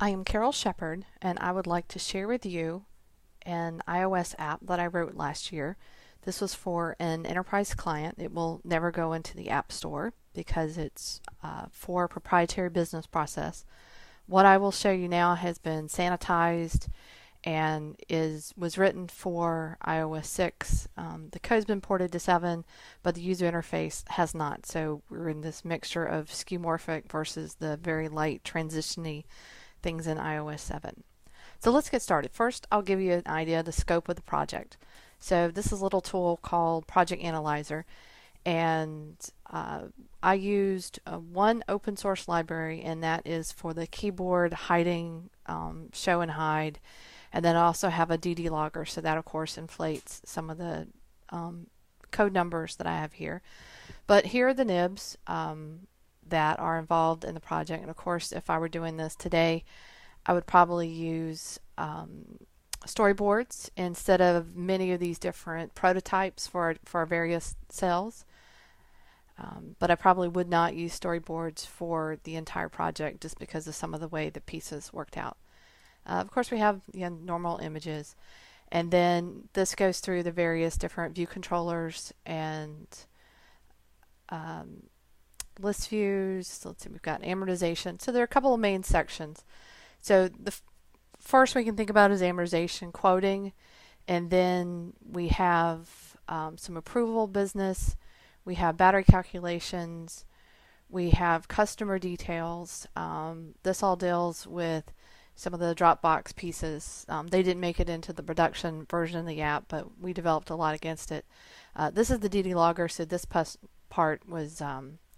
I am Carol Shepard, and I would like to share with you an iOS app that I wrote last year. This was for an enterprise client. It will never go into the App Store because it's for a proprietary business process. What I will show you now has been sanitized and was written for iOS 6. The code's been ported to 7, but the user interface has not. So we're in this mixture of skeuomorphic versus the very light transitiony things in iOS 7. So let's get started. First, I'll give you an idea of the scope of the project. So this is a little tool called Project Analyzer, and I used one open source library, and that is for the keyboard hiding, show and hide, and then I also have a DD logger, so that of course inflates some of the code numbers that I have here. But here are the nibs that are involved in the project, and of course if I were doing this today I would probably use storyboards instead of many of these different prototypes for our various cells. But I probably would not use storyboards for the entire project just because of some of the way the pieces worked out. Of course we have normal images, and then this goes through the various different view controllers and list views. So let's see, we've got amortization. So there are a couple of main sections. So the first we can think about is amortization, quoting, and then we have some approval business, we have battery calculations, we have customer details. This all deals with some of the Dropbox pieces. They didn't make it into the production version of the app, but we developed a lot against it. This is the DD logger, so this part was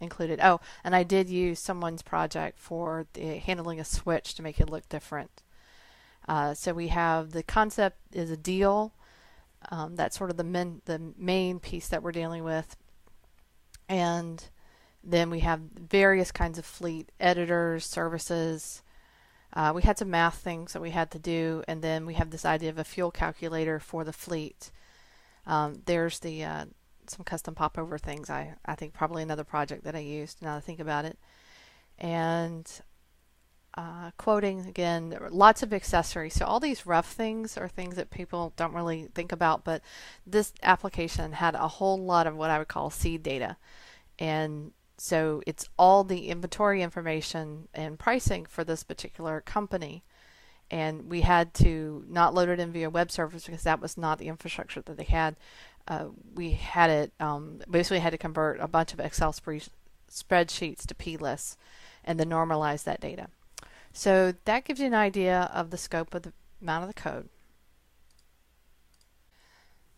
included. Oh, and I did use someone's project for handling a switch to make it look different. So we have the concept is a deal. That's sort of the main piece that we're dealing with. And then we have various kinds of fleet editors, services. We had some math things that we had to do, and then we have this idea of a fuel calculator for the fleet. There's the some custom popover things. I think probably another project that I used now that I think about it. And quoting, again, there were lots of accessories. So all these rough things are things that people don't really think about, but this application had a whole lot of what I would call seed data. And so it's all the inventory information and pricing for this particular company. And we had to not load it in via web service because that was not the infrastructure that they had. We had it, basically had to convert a bunch of Excel spreadsheets toplists and then normalize that data. So that gives you an idea of the scope of the amount of the code.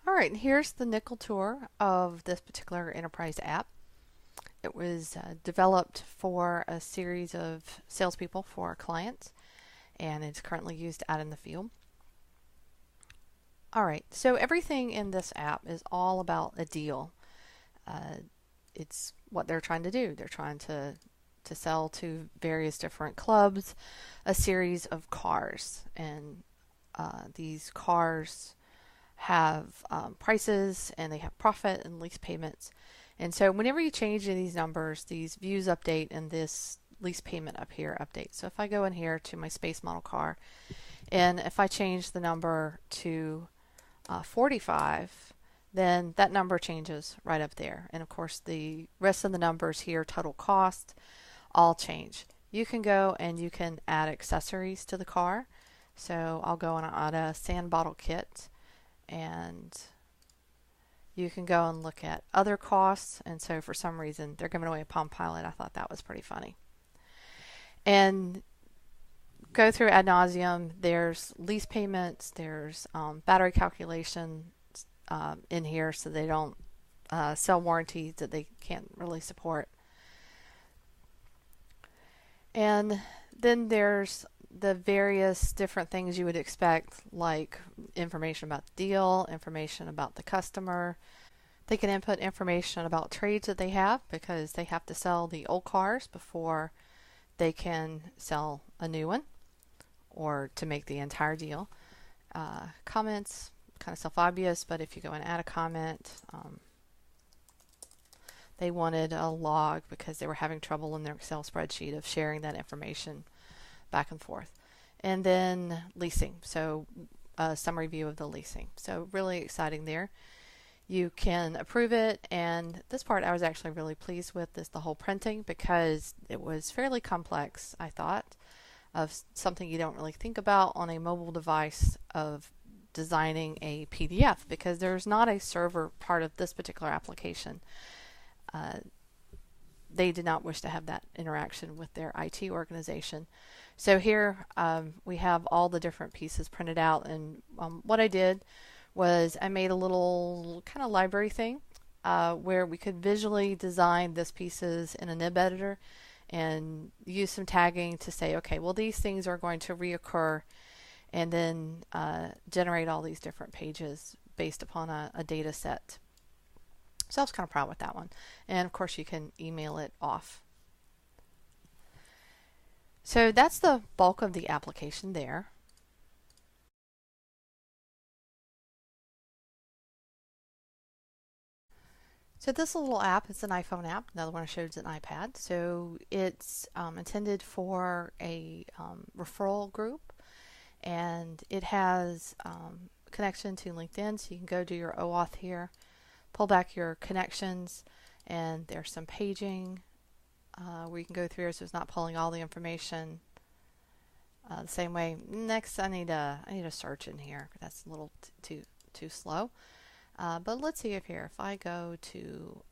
All right, and here's the nickel tour of this particular enterprise app. It was developed for a series of salespeople for our clients, and it's currently used out in the field. All right, so everything in this app is all about a deal. It's what they're trying to do. They're trying to sell to various different clubs a series of cars, and these cars have prices, and they have profit and lease payments. And so whenever you change in these numbers, these views update and this lease payment up here updates. So if I go in here to my space model car, and if I change the number to 45, then that number changes right up there. And of course the rest of the numbers here, total cost, all change. You can go and you can add accessories to the car. So I'll go and add a sand bottle kit, and you can go and look at other costs. And so for some reason they're giving away a Palm Pilot. I thought that was pretty funny. And go through ad nauseum. There's lease payments, there's battery calculation in here, so they don't sell warranties that they can't really support. And then there's the various different things you would expect, like information about the deal, information about the customer. They can input information about trades that they have because they have to sell the old cars before they can sell a new one or to make the entire deal. Comments, kind of self-obvious, but if you go and add a comment, they wanted a log because they were having trouble in their Excel spreadsheet of sharing that information back and forth. and then leasing. So a summary view of the leasing. So really exciting there. You can approve it, and this part I was actually really pleased with, is the whole printing, because it was fairly complex, I thought, of something you don't really think about on a mobile device, of designing a PDF, because there's not a server part of this particular application. They did not wish to have that interaction with their IT organization. So here we have all the different pieces printed out, and what I did was I made a little kind of library thing where we could visually design this pieces in a nib editor and use some tagging to say, okay, well, these things are going to reoccur, and then generate all these different pages based upon a data set. So I was kind of proud with that one. And of course you can email it off. So that's the bulk of the application there. So this little app is an iPhone app. Another one I showed is an iPad. So it's intended for a referral group, and it has connection to LinkedIn. So you can go do your OAuth here, pull back your connections, and there's some paging where you can go through, so it's not pulling all the information the same way. Next, I need a search in here. That's a little too slow. But let's see if I go to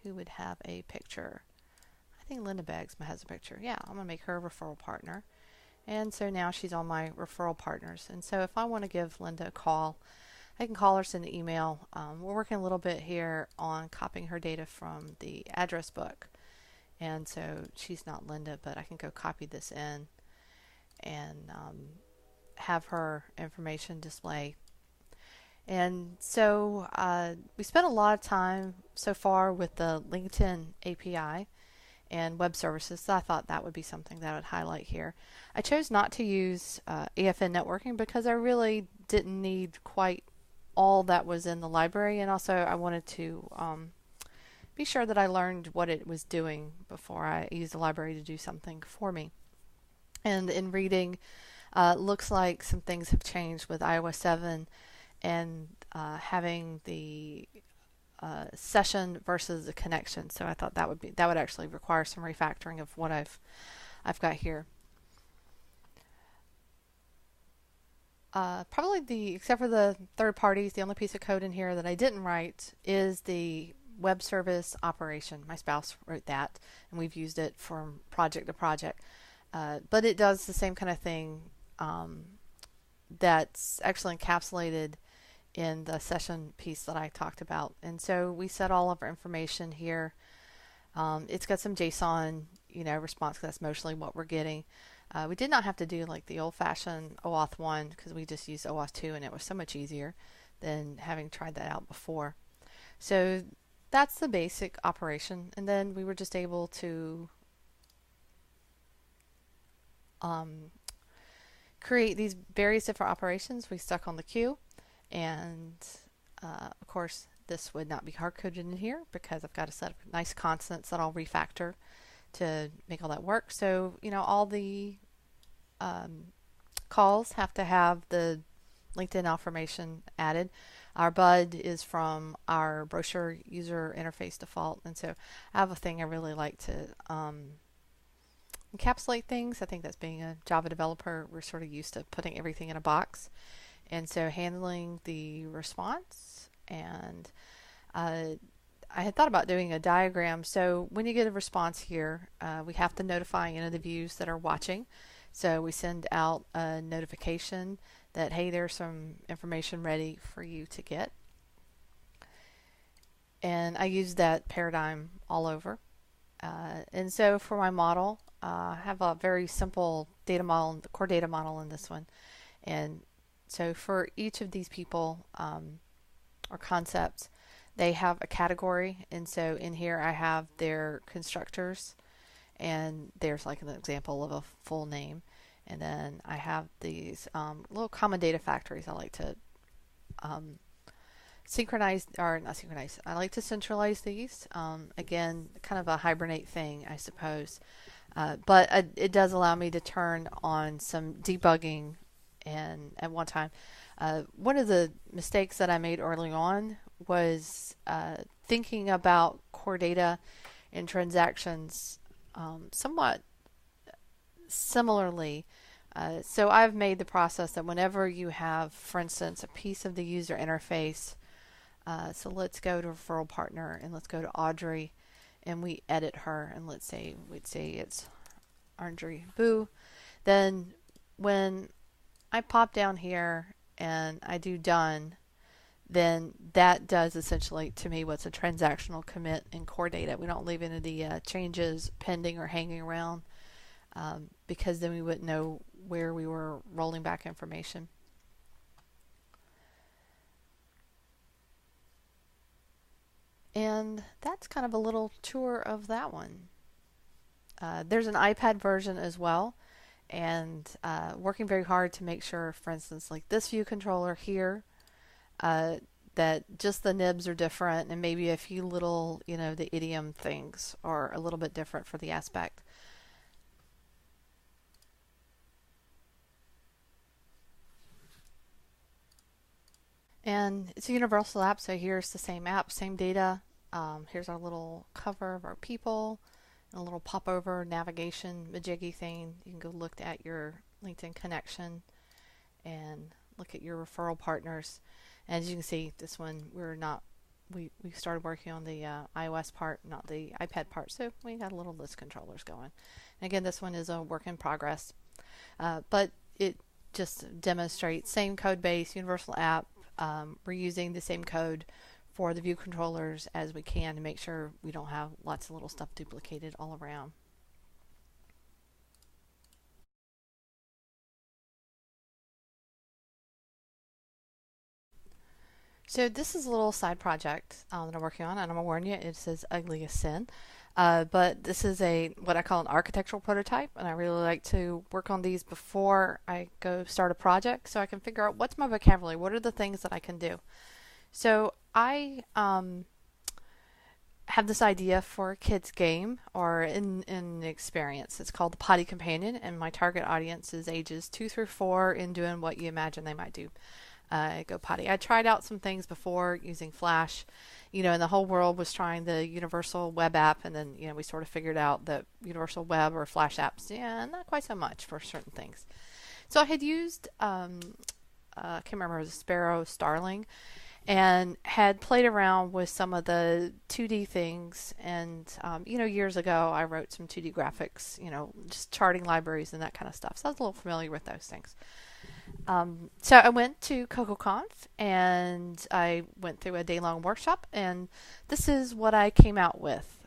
who would have a picture. I think Linda Beggs has a picture. Yeah, I'm gonna make her a referral partner. And so now she's on my referral partners. And so if I want to give Linda a call, I can call her, send an email. We're working a little bit here on copying her data from the address book. And so she's not Linda, but I can go copy this in and have her information display. And so we spent a lot of time so far with the LinkedIn API and web services, so I thought that would be something that I would highlight here. I chose not to use AFN networking because I really didn't need quite all that was in the library, and also I wanted to be sure that I learned what it was doing before I used the library to do something for me. And in reading, looks like some things have changed with iOS 7 and having the session versus the connection. So I thought that would actually require some refactoring of what I've got here. Probably except for the third parties, the only piece of code in here that I didn't write is the web service operation. My spouse wrote that, and we've used it from project to project. But it does the same kind of thing that's actually encapsulated in the session piece that I talked about. And so we set all of our information here. It's got some JSON, response, because that's mostly what we're getting. We did not have to do like the old-fashioned OAuth 1 because we just used OAuth 2, and it was so much easier than having tried that out before. So that's the basic operation, and then we were just able to create these various different operations. We stuck on the queue, and of course this would not be hard-coded in here because I've got a set of nice constants that I'll refactor to make all that work. So all the calls have to have the LinkedIn information added. Our bud is from our brochure user interface default, and so I have a thing I really like to encapsulate things. I think that's being a Java developer, we're sort of used to putting everything in a box, and so handling the response. And I had thought about doing a diagram. So when you get a response here, we have to notify any of the views that are watching. So we send out a notification that, hey, there's some information ready for you to get. And I use that paradigm all over. And so for my model, I have a very simple data model, the core data model in this one. And so for each of these people or concepts, they have a category, and so in here I have their constructors, and there's like an example of a full name, and then I have these little common data factories. I like to synchronize, or not synchronize, I like to centralize these. Again, kind of a hibernate thing, I suppose. But it does allow me to turn on some debugging. And at one time, one of the mistakes that I made early on was thinking about core data and transactions somewhat similarly. So I've made the process that whenever you have, for instance, a piece of the user interface, so let's go to referral partner and let's go to Audrey and we edit her, and let's say we'd say it's Audrey Boo. Then when I pop down here and I do done, then that does essentially to me what's a transactional commit in core data. We don't leave any of the changes pending or hanging around, because then we wouldn't know where we were rolling back information. And that's kind of a little tour of that one. There's an iPad version as well, and working very hard to make sure, for instance, like this view controller here, that just the nibs are different, and maybe a few little, the idiom things are a little bit different for the aspect. And it's a universal app, so here's the same app, same data. Here's our little cover of our people, and a little popover navigation majiggy thing. You can go look at your LinkedIn connection and look at your referral partners. And as you can see, this one we started working on the iOS part, not the iPad part, so we got a little list controllers going. And again, this one is a work in progress, but it just demonstrates same code base, universal app. We're using the same code for the view controllers as we can to make sure we don't have lots of little stuff duplicated all around. So this is a little side project that I'm working on, and I'm gonna warn you, it says ugly as sin. But this is what I call an architectural prototype, and I really like to work on these before I go start a project, so I can figure out what's my vocabulary, what are the things that I can do. So I have this idea for a kids game or in experience. It's called the Potty Companion, and my target audience is ages 2 through 4 in doing what you imagine they might do. Go potty. I tried out some things before using Flash, and the whole world was trying the Universal Web app, and then we sort of figured out that Universal Web or Flash apps, not quite so much for certain things. So I had used I can't remember, it was Sparrow Starling, and had played around with some of the 2D things. And years ago I wrote some 2D graphics, just charting libraries and that kind of stuff. So I was a little familiar with those things. So I went to CocoaConf and I went through a day-long workshop, and this is what I came out with.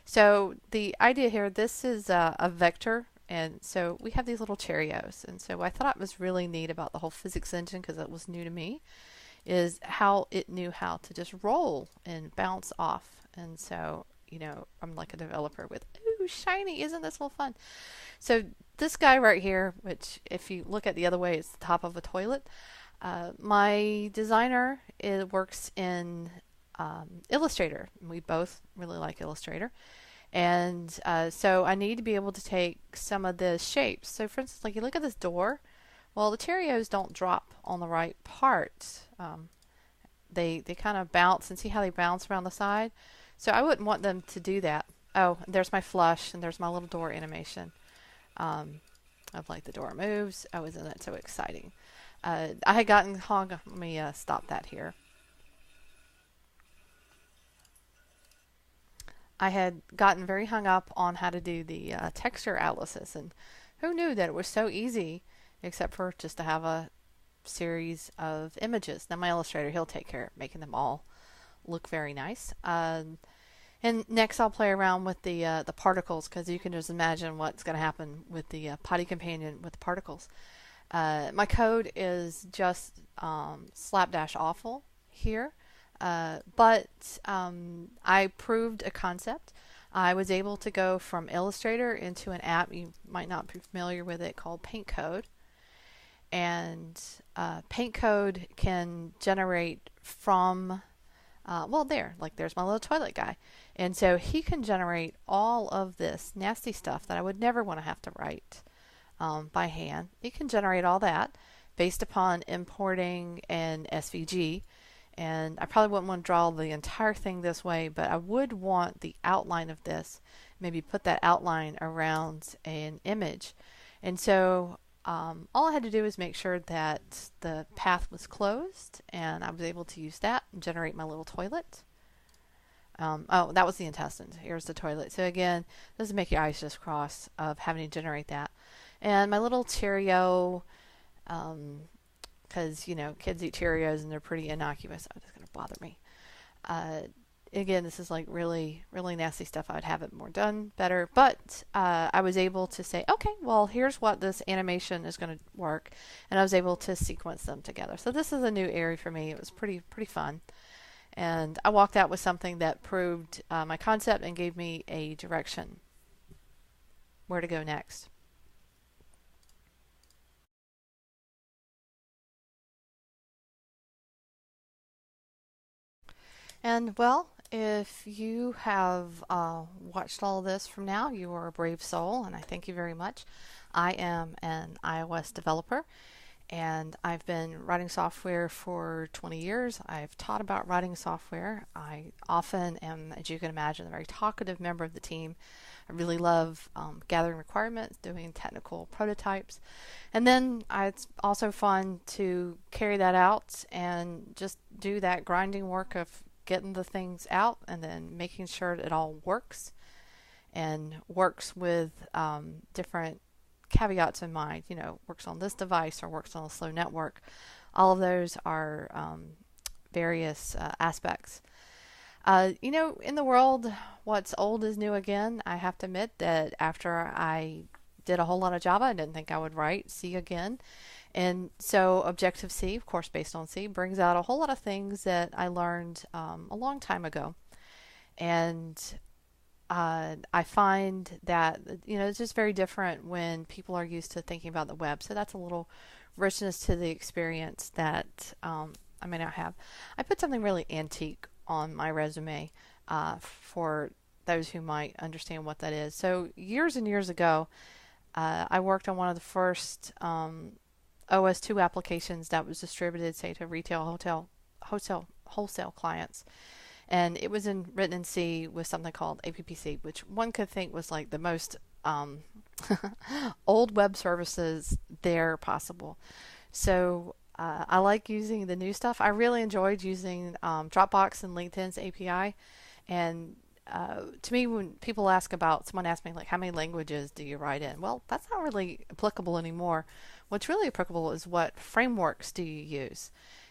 So the idea here, this is a vector, and so we have these little Cheerios, and so what I thought was really neat about the whole physics engine, because it was new to me, is how it knew how to just roll and bounce off. And so I'm like a developer with, ooh, shiny, isn't this a little fun? So this guy right here, which if you look at the other way, is the top of a toilet. My designer works in Illustrator. We both really like Illustrator. And so I need to be able to take some of the shapes. So for instance, like you look at this door, well, the Cheerios don't drop on the right part. They kind of bounce, and see how they bounce around the side? So I wouldn't want them to do that. Oh, there's my flush, and there's my little door animation. Of like the door moves. Oh, isn't that so exciting? I had gotten hung. Let me stop that here. I had gotten very hung up on how to do the texture analysis, and who knew that it was so easy, except for just to have a series of images. Now my illustrator, he'll take care of making them all look very nice. And next I'll play around with the particles, because you can just imagine what's going to happen with the Potty Companion with the particles. My code is just slapdash awful here, but I proved a concept. I was able to go from Illustrator into an app, you might not be familiar with it, called Paint Code. And Paint Code can generate from Well, there's my little toilet guy. And so he can generate all of this nasty stuff that I would never want to have to write by hand. He can generate all that based upon importing an SVG. And I probably wouldn't want to draw the entire thing this way, but I would want the outline of this, maybe put that outline around an image. And so all I had to do was make sure that the path was closed, and I was able to use that and generate my little toilet. Oh, that was the intestines. Here's the toilet. So again, doesn't make your eyes just cross of having to generate that. And my little Cheerio, because kids eat Cheerios and they're pretty innocuous. So it's going to bother me. Again, this is like really, really nasty stuff. I would have it more done better, but I was able to say, okay, well, here's what this animation is going to work, and I was able to sequence them together. So this is a new area for me. It was pretty fun, and I walked out with something that proved my concept and gave me a direction where to go next. And well, if you have watched all of this from now, you are a brave soul, and I thank you very much. I am an iOS developer, and I've been writing software for 20 years. I've taught about writing software. I often am, as you can imagine, a very talkative member of the team. I really love gathering requirements, doing technical prototypes, and then it's also fun to carry that out and just do that grinding work of getting the things out and then making sure it all works and works with different caveats in mind. Works on this device or works on a slow network. All of those are various aspects. In the world, what's old is new again. I have to admit that after I did a whole lot of Java, I didn't think I would write C again. And so Objective-C, of course based on C, brings out a whole lot of things that I learned a long time ago. And I find that it's just very different when people are used to thinking about the web. So that's a little richness to the experience that I may not have. I put something really antique on my resume for those who might understand what that is. So years and years ago, I worked on one of the first OS 2 applications that was distributed, say, to retail, wholesale clients. And it was written in C with something called APPC, which one could think was like the most old web services there possible. So I like using the new stuff. I really enjoyed using Dropbox and LinkedIn's API. And to me, when people someone asked me, like, how many languages do you write in? Well, that's not really applicable anymore. What's really applicable is what frameworks do you use?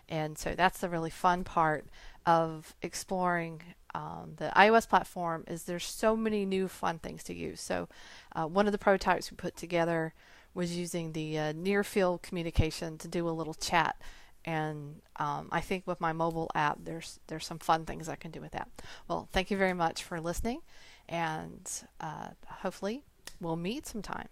And so that's the really fun part of exploring the iOS platform is there's so many new fun things to use. So one of the prototypes we put together was using the near field communication to do a little chat. And I think with my mobile app, there's some fun things I can do with that. Well, thank you very much for listening, and hopefully we'll meet sometime.